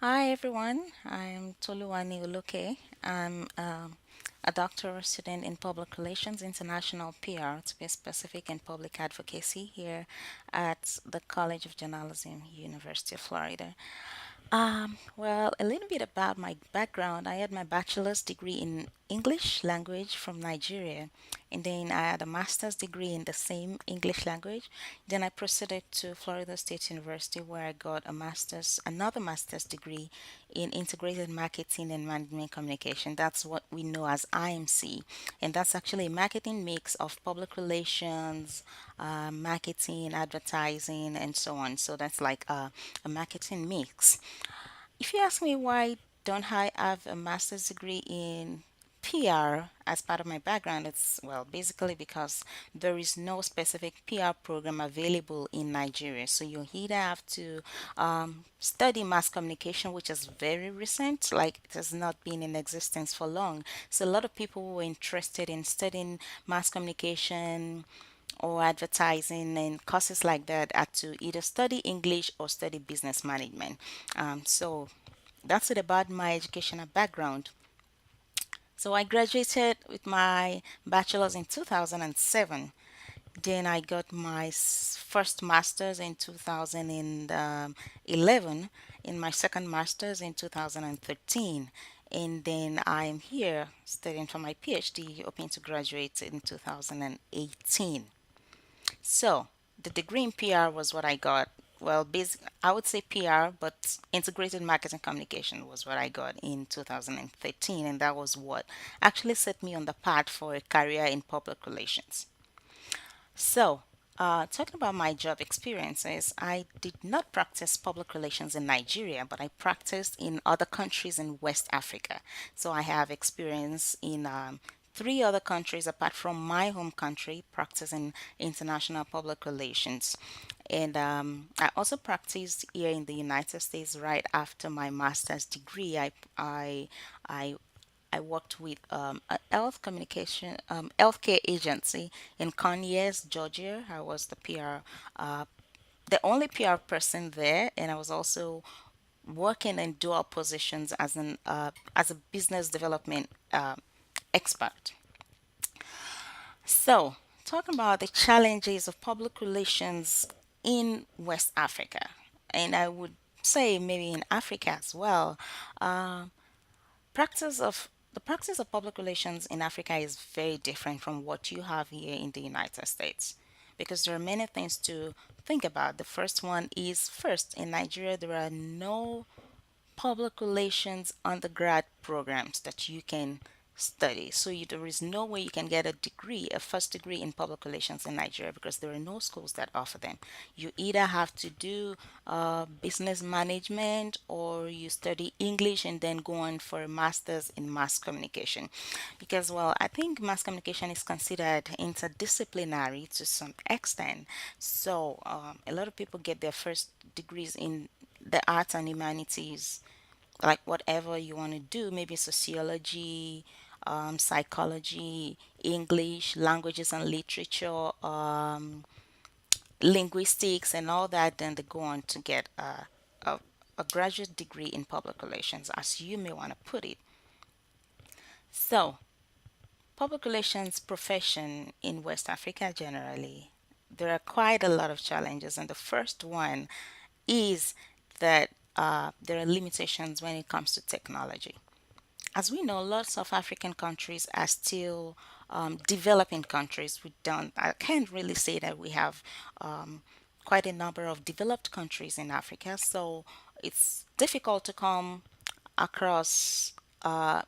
Hi everyone, I'm Toluani Oloke. I'm a doctoral student in Public Relations, International PR, to be specific, in public advocacy here at the College of Journalism, University of Florida. Well, a little bit about my background. I had my bachelor's degree in English language from Nigeria, and then I had a master's degree in the same English language. Then I proceeded to Florida State University, where I got another master's degree in integrated marketing and management communication. That's what we know as IMC, and that's actually a marketing mix of public relations, marketing, advertising, and so on. So that's like a marketing mix. If you ask me why don't I have a master's degree in PR as part of my background, it's well basically because there is no specific PR program available in Nigeria. So you either have to study mass communication, which is very recent, like it has not been in existence for long. So a lot of people who were interested in studying mass communication or advertising and courses like that had to either study English or study business management. So that's it about my educational background. So I graduated with my bachelor's in 2007. Then I got my first master's in 2011, in my second master's in 2013. And then I'm here studying for my PhD, hoping to graduate in 2018. So the degree in PR was what I got. Well, I would say PR, but integrated marketing communication was what I got in 2013, and that was what actually set me on the path for a career in public relations. So, talking about my job experiences, I did not practice public relations in Nigeria, but I practiced in other countries in West Africa. So, I have experience in three other countries apart from my home country practicing international public relations. And I also practiced here in the United States right after my master's degree. I I worked with a healthcare agency in Conyers, Georgia. I was the only PR person there, and I was also working in dual positions as a business development expert. So, talking about the challenges of public relations in West Africa, and I would say maybe in Africa as well. Uh, practice of the practice of public relations in Africa is very different from what you have here in the United States because there are many things to think about. The first one is first in Nigeria there are no public relations undergrad programs that you can study. So there is no way you can get a first degree in public relations in Nigeria because there are no schools that offer them. You either have to do business management or you study English and then go on for a master's in mass communication. Because, well, I think mass communication is considered interdisciplinary to some extent. So, a lot of people get their first degrees in the arts and humanities, like whatever you want to do, maybe sociology, psychology, English, languages and literature, linguistics, and all that. Then they go on to get a graduate degree in public relations, as you may want to put it. So, public relations profession in West Africa generally, there are quite a lot of challenges, and the first one is that there are limitations when it comes to technology. As we know, lots of African countries are still developing countries. I can't really say that we have quite a number of developed countries in Africa. So it's difficult to come across.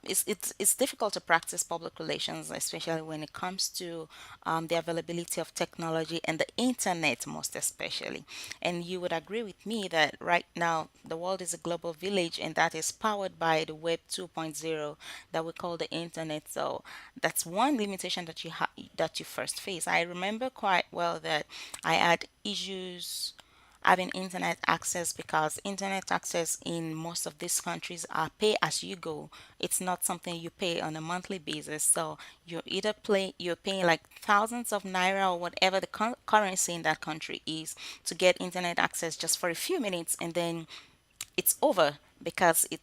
It's difficult to practice public relations, especially when it comes to the availability of technology and the internet, most especially. And you would agree with me that right now the world is a global village, and that is powered by the Web 2.0 that we call the internet. So that's one limitation that you first face. I remember quite well that I had issues having internet access because internet access in most of these countries are pay as you go. It's not something you pay on a monthly basis. So you're paying like thousands of naira or whatever the currency in that country is to get internet access just for a few minutes, and then it's over. because it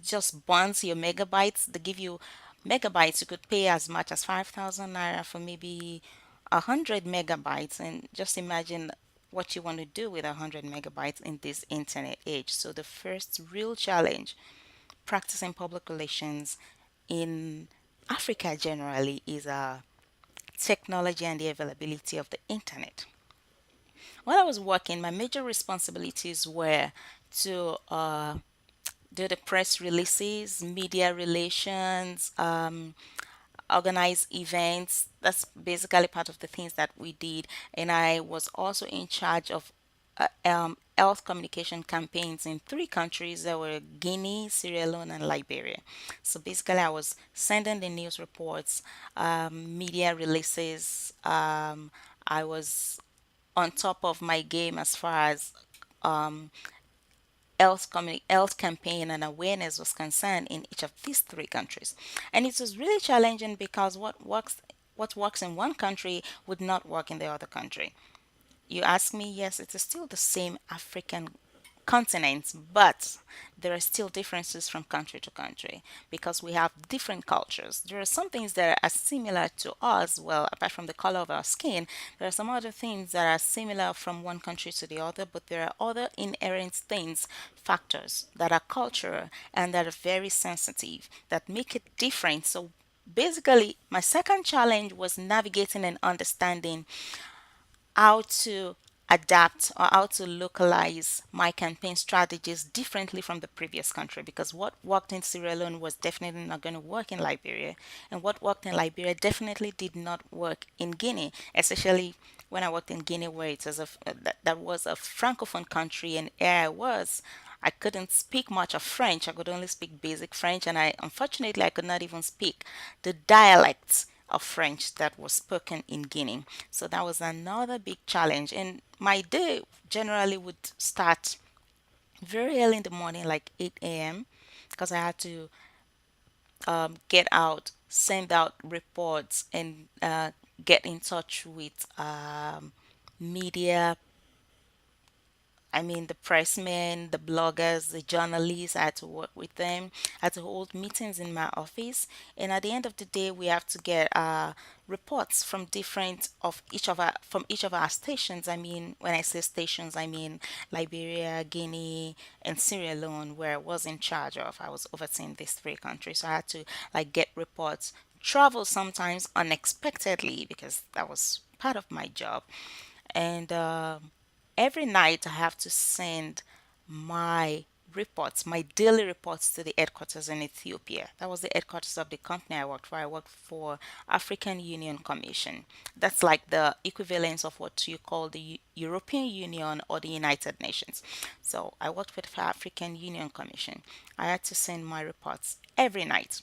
just bonds your megabytes. They give you megabytes. You could pay as much as 5,000 naira for maybe 100 megabytes, and just imagine what you want to do with 100 megabytes in this internet age. So the first real challenge practicing public relations in Africa generally is technology and the availability of the internet. While I was working, my major responsibilities were to do the press releases, media relations, organize events. That's basically part of the things that we did. And I was also in charge of health communication campaigns in three countries that were Guinea, Sierra Leone, and Liberia. So basically, I was sending the news reports, media releases. I was on top of my game as far as health campaign and awareness was concerned in each of these three countries. And it was really challenging because what works in one country would not work in the other country. You ask me, yes, it is still the same African continent, but there are still differences from country to country because we have different cultures. There are some things that are similar to us, well, apart from the color of our skin, there are some other things that are similar from one country to the other, but there are other inherent things, factors that are cultural and that are very sensitive that make it different. So basically, my second challenge was navigating and understanding how to adapt or how to localize my campaign strategies differently from the previous country, because what worked in Sierra Leone was definitely not going to work in Liberia, and what worked in Liberia definitely did not work in Guinea, especially when I worked in Guinea, where it was that was a francophone country, and here I couldn't speak much of French. I could only speak basic French, and I could not even speak the dialects of French that was spoken in Guinea. So that was another big challenge. And my day generally would start very early in the morning, like 8 a.m., because I had to get out, send out reports, and get in touch with media, the pressmen, the bloggers, the journalists. I had to work with them. I had to hold meetings in my office, and at the end of the day, we have to get reports from different of each of our from each of our stations. When I say stations, I mean Liberia, Guinea, and Sierra Leone, where I was in charge of. I was overseeing these three countries, so I had to get reports. Travel sometimes unexpectedly because that was part of my job, and every night I have to send my daily reports to the headquarters in Ethiopia. That was the headquarters of the company I worked for. I worked for African Union Commission. That's like the equivalence of what you call the European Union or the United Nations. So I worked with the African Union Commission. I had to send my reports every night,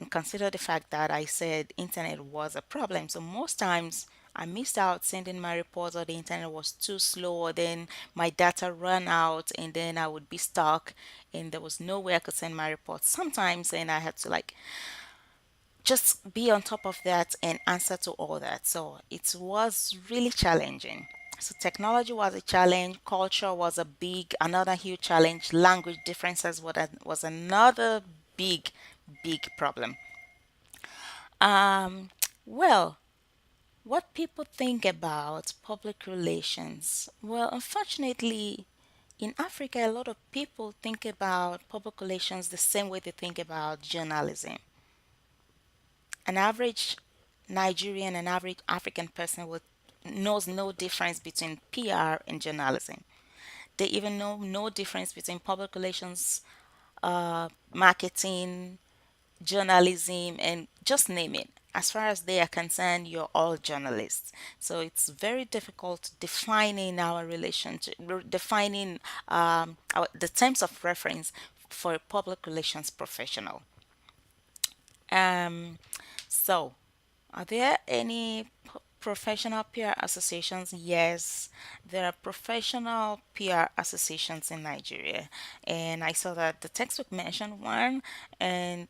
and consider the fact that I said internet was a problem. So most times I missed out sending my reports, or the internet was too slow, or then my data ran out, and then I would be stuck, and there was no way I could send my reports sometimes, and I had to just be on top of that and answer to all that. So it was really challenging. So technology was a challenge, culture was another huge challenge, language differences was another big, big problem. Um, well, what people think about public relations? Well, unfortunately, in Africa, a lot of people think about public relations the same way they think about journalism. An average Nigerian, an average African person knows no difference between PR and journalism. They even know no difference between public relations, marketing, journalism, and just name it. As far as they are concerned, you're all journalists. So it's very difficult defining our relationship, defining the terms of reference for a public relations professional. Um, so, are there any professional PR associations? Yes, there are professional PR associations in Nigeria, and I saw that the textbook mentioned one, and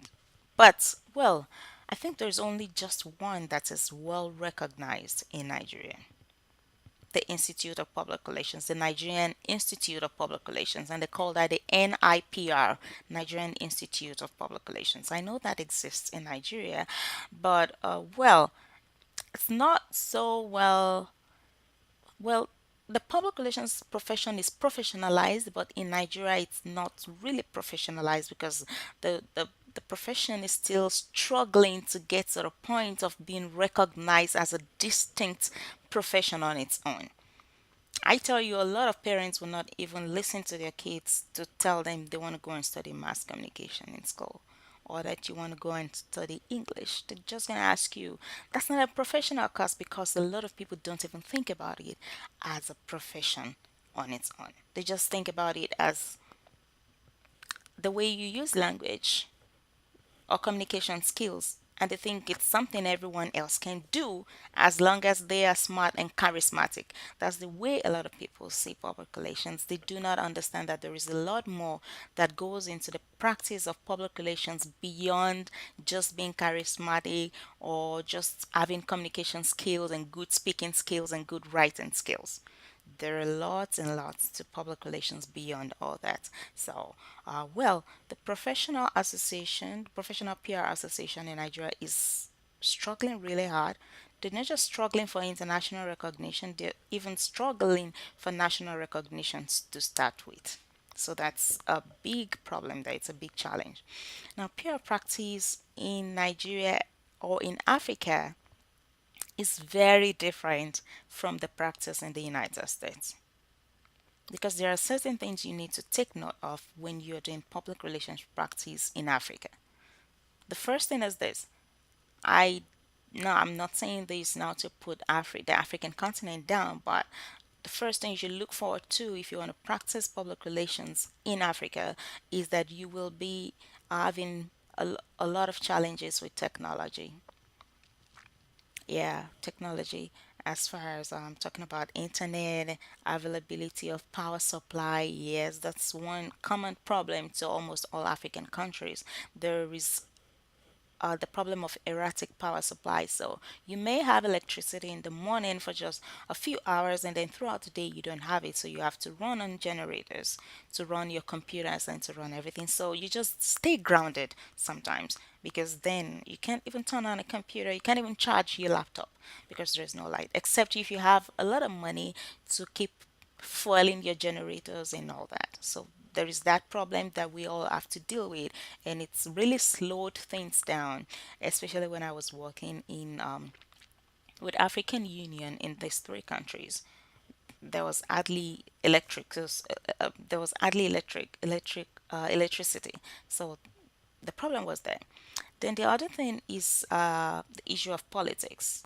but well, I think there's only just one that is well recognized in Nigeria. the Institute of Public Relations, the Nigerian Institute of Public Relations, and they call that the NIPR, Nigerian Institute of Public Relations. I know that exists in Nigeria, but well, it's not so well, the public relations profession is professionalized, but in Nigeria it's not really professionalized because the profession is still struggling to get to the point of being recognized as a distinct profession on its own. I tell you, a lot of parents will not even listen to their kids to tell them they want to go and study mass communication in school or that you want to go and study English. They're just going to ask you, that's not a professional course because a lot of people don't even think about it as a profession on its own. They just think about it as the way you use language or communication skills, and they think it's something everyone else can do as long as they are smart and charismatic. That's the way a lot of people see public relations. They do not understand that there is a lot more that goes into the practice of public relations beyond just being charismatic or just having communication skills and good speaking skills and good writing skills. There are lots and lots to public relations beyond all that. So, well, the Professional PR Association in Nigeria is struggling really hard. They're not just struggling for international recognition, they're even struggling for national recognitions to start with. So that's a big problem there. It's a big challenge. Now, PR practice in Nigeria or in Africa is very different from the practice in the United States because there are certain things you need to take note of when you're doing public relations practice in Africa. The first thing is this. I no, I'm not saying this now to put the African continent down, but the first thing you should look forward to if you want to practice public relations in Africa is that you will be having a lot of challenges with technology. Yeah, technology as far as talking about internet, availability of power supply. Yes, that's one common problem to almost all African countries. There is the problem of erratic power supply. So you may have electricity in the morning for just a few hours, and then throughout the day you don't have it. So you have to run on generators to run your computers and to run everything. So you just stay grounded sometimes because then you can't even turn on a computer. You can't even charge your laptop because there's no light, except if you have a lot of money to keep fueling your generators and all that. So there is that problem that we all have to deal with, and it's really slowed things down, especially when I was working in with African Union in these three countries. There was hardly there was hardly electricity. So the problem was there. Then the other thing is the issue of politics.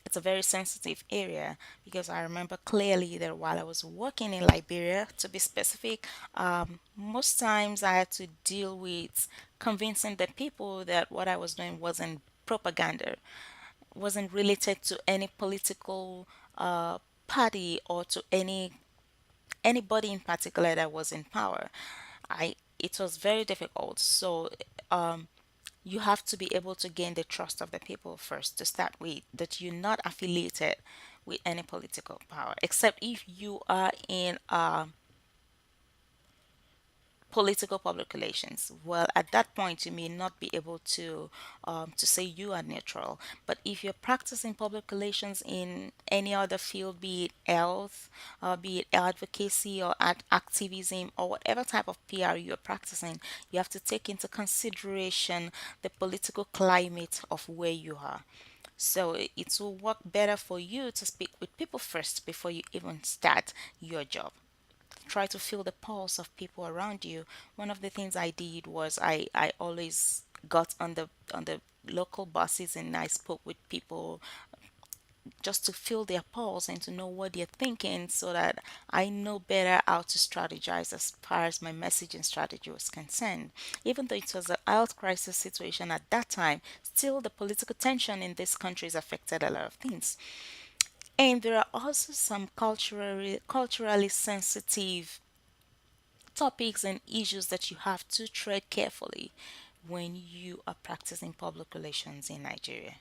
It's a very sensitive area because I remember clearly that while I was working in Liberia, to be specific, most times I had to deal with convincing the people that what I was doing wasn't propaganda, wasn't related to any political party or to anybody in particular that was in power. I It was very difficult. So you have to be able to gain the trust of the people first to start with, that you're not affiliated with any political power, except if you are in political public relations. Well, at that point, you may not be able to say you are neutral. But if you're practicing public relations in any other field, be it health, be it advocacy or activism or whatever type of PR you're practicing, you have to take into consideration the political climate of where you are. So it will work better for you to speak with people first before you even start your job. Try to feel the pulse of people around you. One of the things I did was I always got on the local buses and I spoke with people just to feel their pulse and to know what they're thinking so that I know better how to strategize as far as my messaging strategy was concerned. Even though it was a health crisis situation at that time, still the political tension in this country has affected a lot of things. And there are also some culturally sensitive topics and issues that you have to tread carefully when you are practicing public relations in Nigeria.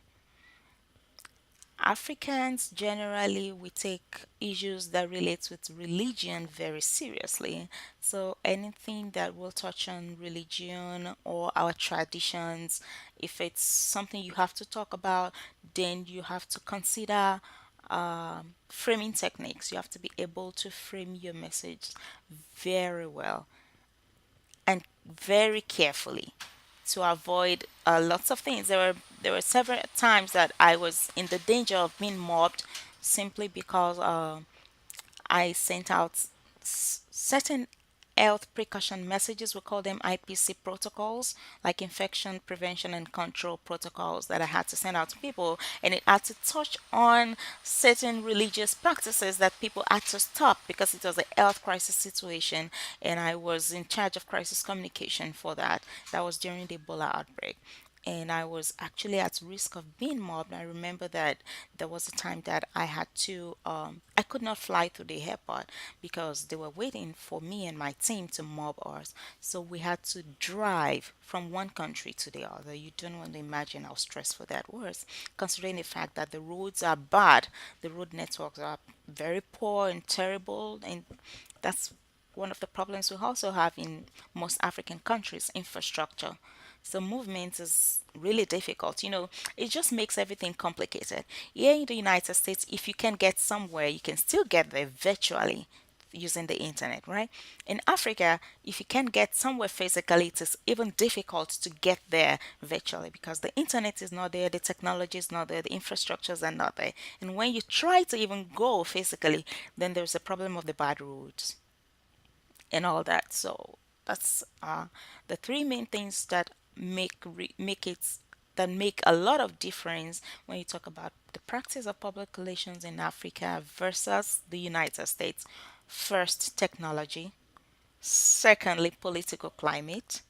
Africans generally we take issues that relate with religion very seriously. So anything that will touch on religion or our traditions, if it's something you have to talk about, then you have to consider framing techniques. You have to be able to frame your message very well and very carefully to avoid lots of things. There were several times that I was in the danger of being mobbed simply because I sent out certain health precaution messages. We call them IPC protocols, like infection prevention and control protocols that I had to send out to people. And it had to touch on certain religious practices that people had to stop because it was a health crisis situation. And I was in charge of crisis communication for that. That was during the Ebola outbreak, and I was actually at risk of being mobbed. I remember that there was a time that I could not fly to the airport because they were waiting for me and my team to mob us. So we had to drive from one country to the other. You don't want to imagine how stressful that was, considering the fact that the roads are bad, the road networks are very poor and terrible, and that's one of the problems we also have in most African countries, infrastructure. So movement is really difficult. It just makes everything complicated. Here in the United States, if you can get somewhere, you can still get there virtually using the internet, right? In Africa, if you can get somewhere physically, it is even difficult to get there virtually because the internet is not there, the technology is not there, the infrastructures are not there. And when you try to even go physically, then there's a problem of the bad roads and all that. So that's the three main things that make it that make a lot of difference when you talk about the practice of public relations in Africa versus the United States. First, technology. Secondly, political climate.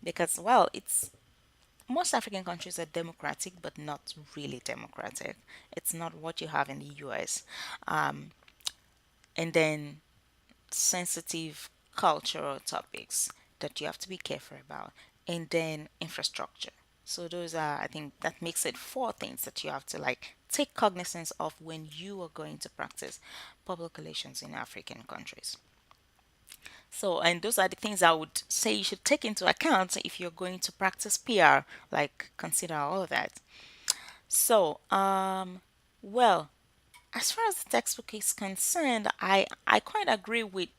Because, well, it's most African countries are democratic, but not really democratic. It's not what you have in the US. Um, and then sensitive cultural topics that you have to be careful about, and then infrastructure. So those are, I think, that makes it four things that you have to like take cognizance of when you are going to practice public relations in African countries. So, and those are the things I would say you should take into account if you're going to practice PR. Like, consider all of that. So, well, as far as the textbook is concerned, I quite agree with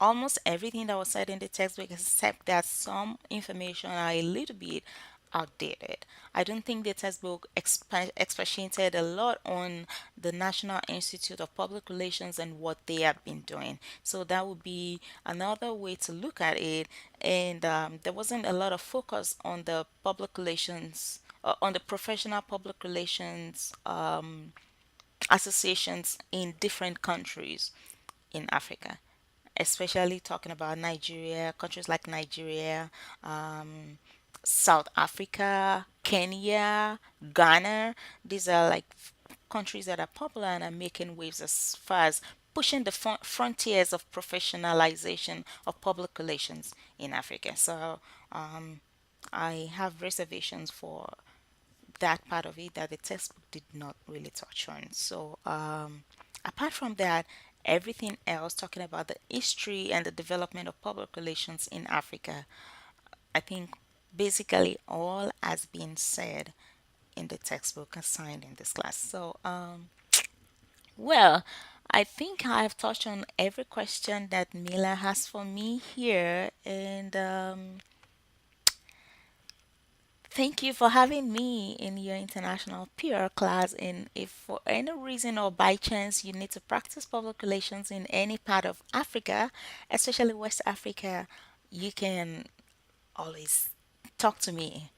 almost everything that was said in the textbook, except that some information are a little bit outdated. I don't think the textbook expatiated a lot on the National Institute of Public Relations and what they have been doing. So that would be another way to look at it. And there wasn't a lot of focus on the public relations, on the professional public relations associations in different countries in Africa, especially talking about Nigeria, countries like Nigeria, um, South Africa, Kenya, Ghana. These are like countries that are popular and are making waves as far as pushing the frontiers of professionalization of public relations in Africa. So um, I have reservations for that part of it that the textbook did not really touch on. So, apart from that, everything else, talking about the history and the development of public relations in Africa, I think basically all has been said in the textbook assigned in this class. So, well, I think I've touched on every question that Mila has for me here, and thank you for having me in your international PR class. And if for any reason or by chance you need to practice public relations in any part of Africa, especially West Africa, you can always talk to me.